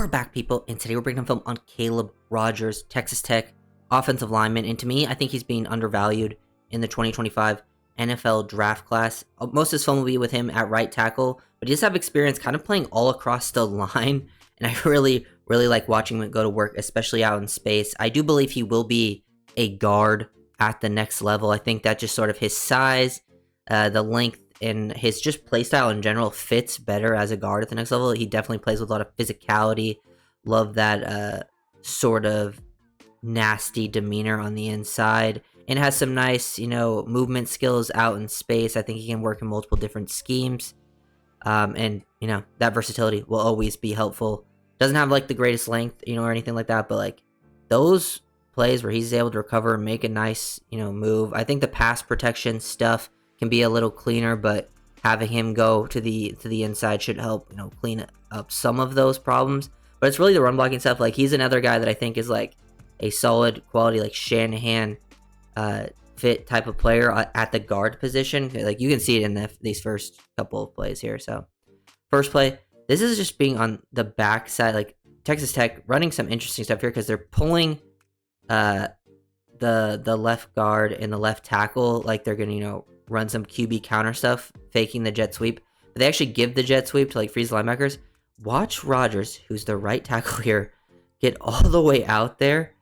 We're back, people, and today we're breaking down film on Caleb Rogers, Texas Tech offensive lineman. And to me, I think he's being undervalued in the 2025 NFL draft class. Most of this film will be with him at right tackle, but he does have experience kind of playing all across the line. And I really like watching him go to work, especially out in space. I do believe he will be a guard at the next level. I think that just sort of his size, the length, and his just play style in general fits better as a guard at the next level. He definitely plays with a lot of physicality. Love that sort of nasty demeanor on the inside, and has some nice, movement skills out in space. I think he can work in multiple different schemes. And that versatility will always be helpful. Doesn't have like the greatest length, or anything like that, but like those plays where he's able to recover and make a nice, move. I think the pass protection stuff can be a little cleaner, but having him go to the inside should help, clean up some of those problems. But it's really the run blocking stuff. Like, he's another guy that I think is like a solid quality, like Shanahan fit type of player at the guard position. Like, you can see it in these first couple of plays here. So first play, this is just being on the back side, like Texas Tech running some interesting stuff here because they're pulling the left guard and the left tackle like they're gonna run some QB counter stuff, faking the jet sweep. But they actually give the jet sweep to like freeze the linebackers. Watch Rogers, who's the right tackle here, get all the way out there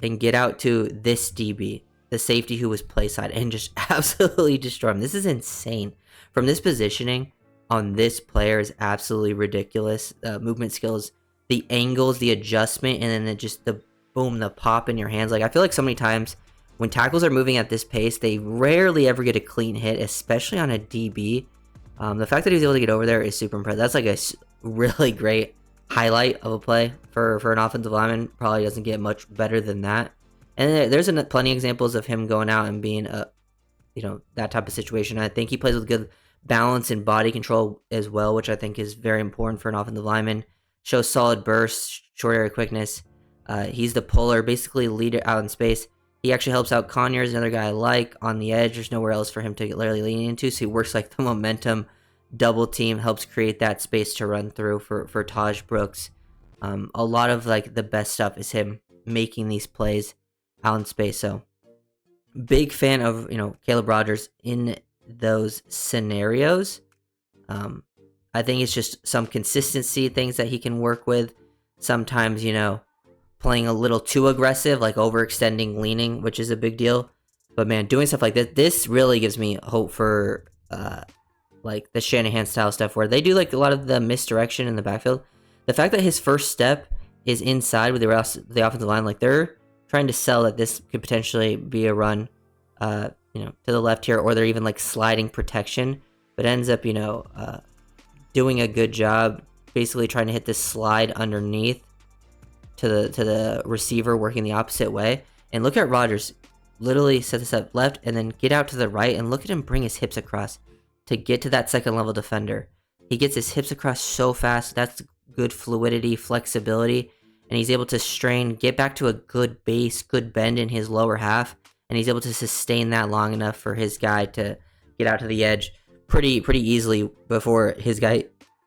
and get out to this DB, the safety who was play side, and just absolutely destroy him. This is insane. From this positioning on this player is absolutely ridiculous. Movement skills, the angles, the adjustment, and then just the boom, the pop in your hands. Like, I feel like so many times when tackles are moving at this pace, they rarely ever get a clean hit, especially on a DB. The fact that he was able to get over there is super impressive. That's like a really great highlight of a play for an offensive lineman. Probably doesn't get much better than that. And there's plenty of examples of him going out and being that type of situation. I think he plays with good balance and body control as well, which I think is very important for an offensive lineman. Shows solid bursts, short area quickness. He's the puller, basically leader out in space. He actually helps out Conyers, another guy I like on the edge. There's nowhere else for him to literally lean into, so he works like the momentum double team, helps create that space to run through for Taj Brooks. A lot of like the best stuff is him making these plays out in space. So big fan of Caleb Rogers in those scenarios. I think it's just some consistency things that he can work with. Sometimes playing a little too aggressive, like overextending, leaning, which is a big deal. But man, doing stuff like this really gives me hope for like the Shanahan style stuff where they do like a lot of the misdirection in the backfield. The fact that his first step is inside with the offensive line, like they're trying to sell that this could potentially be a run, to the left here, or they're even like sliding protection, but ends up, doing a good job, basically trying to hit this slide underneath to the receiver, working the opposite way. And look at Rogers, literally set this up left and then get out to the right, and look at him bring his hips across to get to that second level defender. He gets his hips across so fast. That's good fluidity, flexibility, and he's able to strain, get back to a good base, good bend in his lower half, and he's able to sustain that long enough for his guy to get out to the edge pretty easily before his guy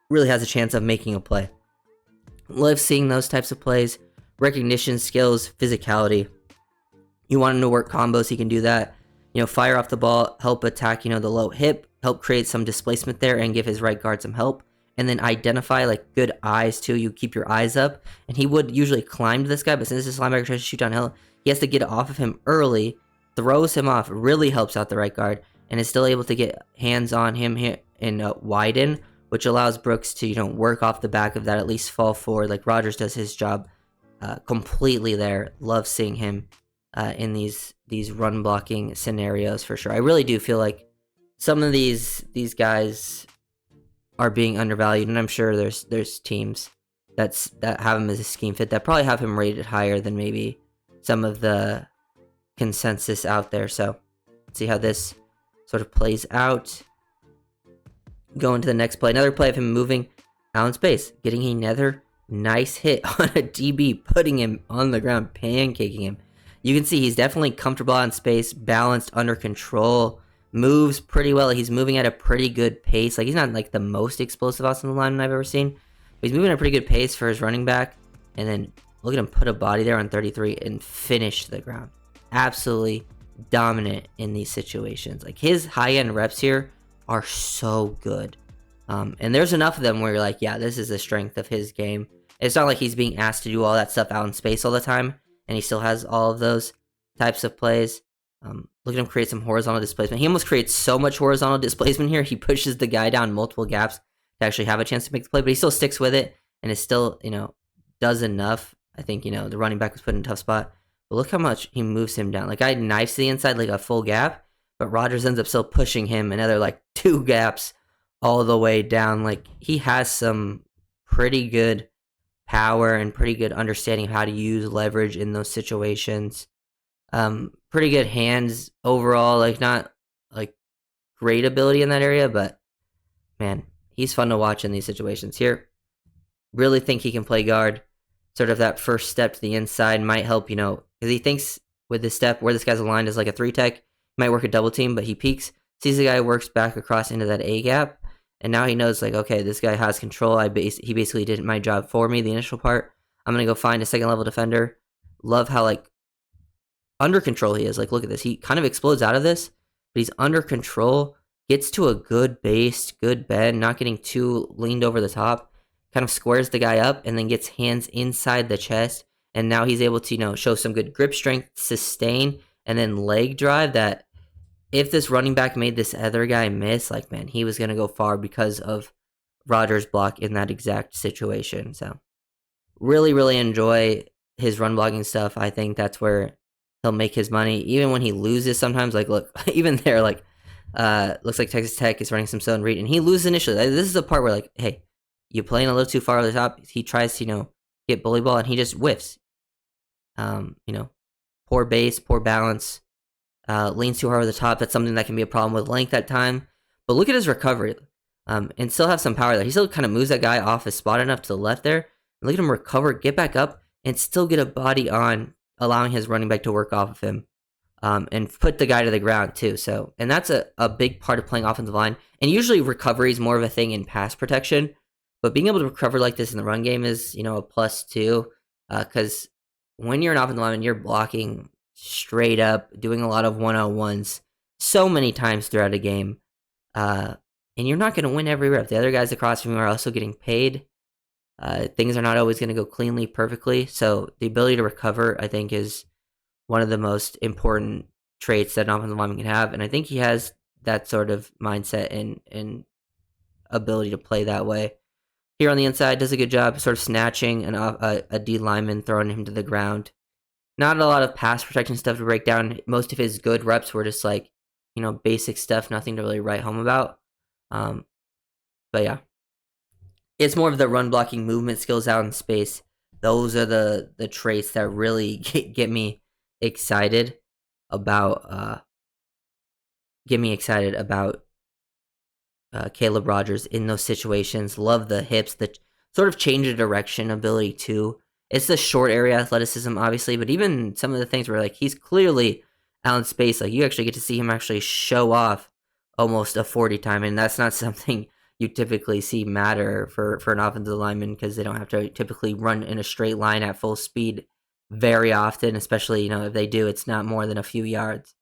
really has a chance of making a play. Love seeing those types of plays. Recognition skills, physicality. You want him to work combos, he can do that. Fire off the ball, help attack, the low hip, help create some displacement there and give his right guard some help. And then identify like good eyes too. You keep your eyes up. And he would usually climb to this guy, but since this linebacker tries to shoot downhill, he has to get off of him early, throws him off, really helps out the right guard, and is still able to get hands on him here and widen, which allows Brooks to, work off the back of that, at least fall forward. Like Rogers does his job completely there. Love seeing him in these run blocking scenarios for sure. I really do feel like some of these guys are being undervalued, and I'm sure there's teams that have him as a scheme fit that probably have him rated higher than maybe some of the consensus out there. So let's see how this sort of plays out. Going to the next play, another play of him moving out in space, getting another nice hit on a DB, putting him on the ground, pancaking him. You can see he's definitely comfortable out in space, balanced, under control, moves pretty well. He's moving at a pretty good pace. Like, he's not like the most explosive offensive lineman I've ever seen, but he's moving at a pretty good pace for his running back. and then look at him put a body there on 33 and finish the ground. Absolutely dominant in these situations. Like, his high-end reps here are so good. And there's enough of them where you're like, yeah, this is the strength of his game. It's not like he's being asked to do all that stuff out in space all the time, and he still has all of those types of plays. Look at him create some horizontal displacement. He almost creates so much horizontal displacement here. He pushes the guy down multiple gaps to actually have a chance to make the play, but he still sticks with it, and is still, does enough. I think, the running back was put in a tough spot. But look how much he moves him down. Like, I knifes the inside like a full gap, but Rodgers ends up still pushing him another like 2 gaps all the way down. Like, he has some pretty good power and pretty good understanding of how to use leverage in those situations. Pretty good hands overall, like not like great ability in that area, but man, he's fun to watch in these situations. Here, really think he can play guard. Sort of that first step to the inside might help, because he thinks with this step where this guy's aligned is like a 3-tech, might work a double team, but he peeks, sees the guy, works back across into that A gap, and now he knows, like, okay, this guy has control. He basically did my job for me, the initial part. I'm gonna go find a second level defender. Love how like under control he is. Like, look at this. He kind of explodes out of this, but he's under control, gets to a good base, good bend, not getting too leaned over the top, kind of squares the guy up, and then gets hands inside the chest. And now he's able to, show some good grip strength, sustain, and then leg drive that if this running back made this other guy miss, like, man, he was going to go far because of Rodgers' block in that exact situation. So really, really enjoy his run blocking stuff. I think that's where he'll make his money, even when he loses sometimes. Like, look, even there, like, looks like Texas Tech is running some zone read, and he loses initially. This is the part where, like, hey, you're playing a little too far over the top. He tries to, get bully ball, and he just whiffs. Poor base, poor balance, leans too hard over the top. That's something that can be a problem with length at time. But look at his recovery, and still have some power there. He still kind of moves that guy off his spot enough to the left there. And look at him recover, get back up, and still get a body on, allowing his running back to work off of him, and put the guy to the ground too. So, and that's a big part of playing offensive line. And usually recovery is more of a thing in pass protection, but being able to recover like this in the run game is, a plus too, because when you're an offensive lineman, you're blocking straight up, doing a lot of one-on-ones so many times throughout a game, and you're not going to win every rep. The other guys across from you are also getting paid. Things are not always going to go cleanly, perfectly. So the ability to recover, I think, is one of the most important traits that an offensive lineman can have. And I think he has that sort of mindset and ability to play that way. Here on the inside, does a good job sort of snatching a D lineman, throwing him to the ground. Not a lot of pass protection stuff to break down. Most of his good reps were just like, basic stuff, nothing to really write home about. But yeah. It's more of the run blocking movement skills out in space. Those are the traits that really get me excited about Caleb Rodgers in those situations. Love the hips, the sort of change of direction ability too. It's the short area athleticism, obviously, but even some of the things where like he's clearly out in space, like you actually get to see him actually show off almost a 40 time, and that's not something you typically see matter for an offensive lineman because they don't have to typically run in a straight line at full speed very often, especially, if they do, it's not more than a few yards.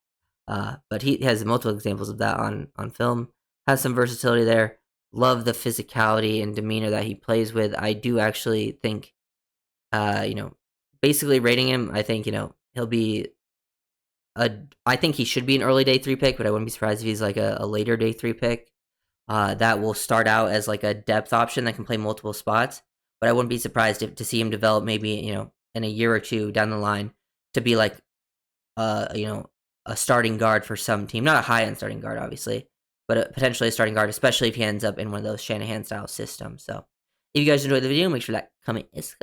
But he has multiple examples of that on film. Has some versatility there. Love the physicality and demeanor that he plays with. I do actually think, basically rating him, I think, he'll be I think he should be an early day 3 pick, but I wouldn't be surprised if he's like a later day 3 pick. That will start out as like a depth option that can play multiple spots. But I wouldn't be surprised to see him develop maybe, in a year or two down the line to be like, a starting guard for some team. Not a high-end starting guard, obviously, but potentially a starting guard, especially if he ends up in one of those Shanahan-style systems. So if you guys enjoyed the video, make sure that comment is